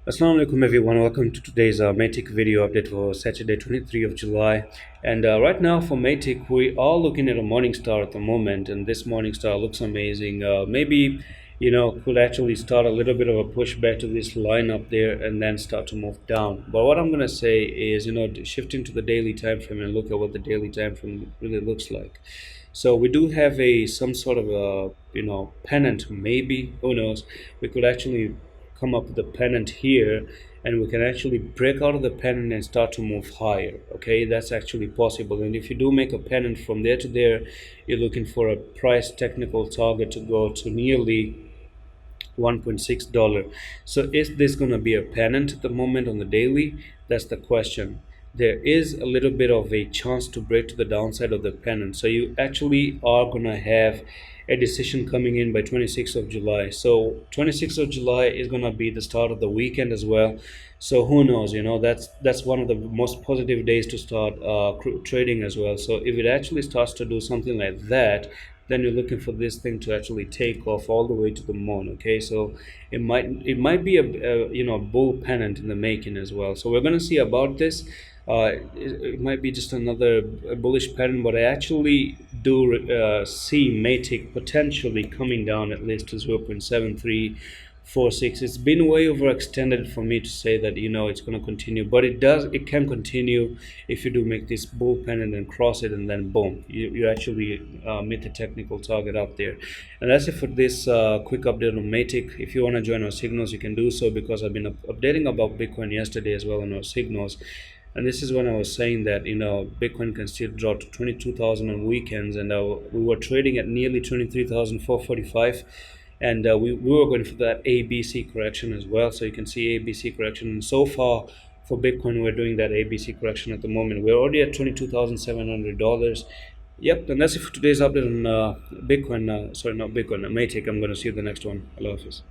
Assalamu alaikum everyone, welcome to today's Matic video update for Saturday 23 of July. And right now for Matic, we are looking at a morning star at the moment, and this morning star looks amazing. Maybe, could actually start a little bit of a pushback to this line up there and then start to move down. But what I'm going to say is, shifting to the daily time frame and look at what the daily time frame really looks like. So we do have some sort of a pennant, maybe, who knows. We could actually come up with a pennant here, and we can actually break out of the pennant and start to move higher. Okay, that's actually possible. And if you do make a pennant from there to there, you're looking for a price technical target to go to nearly $1.6. So is this going to be a pennant at the moment on the daily? That's the question. There is a little bit of a chance to break to the downside of the pennant, so you actually are going to have a decision coming in by 26th of July. So 26th of July is going to be the start of the weekend as well. So who knows, that's one of the most positive days to start trading as well. So if it actually starts to do something like that, then you're looking for this thing to actually take off all the way to the moon. Okay, so it might be a bull pennant in the making as well. So we're going to see about this. It might be just another bullish pattern, but I actually do see Matic potentially coming down at least to 0.7346. It's been way overextended for me to say that it's going to continue, but it can continue if you do make this bull pennant and cross it, and then boom, you actually meet the technical target up there. And that's it for this quick update on Matic. If you want to join our signals, you can do so, because I've been updating about Bitcoin yesterday as well on our signals. And this is when I was saying that Bitcoin can still drop to 22,000 on weekends, and we were trading at nearly 23,445, and we were going for that ABC correction as well. So you can see ABC correction, and so far for Bitcoin we're doing that ABC correction at the moment. We're already at $22,700. Yep, and that's it for today's update on Bitcoin. Sorry, not Bitcoin, Matic. I'm going to see you in the next one. Allah Hafiz.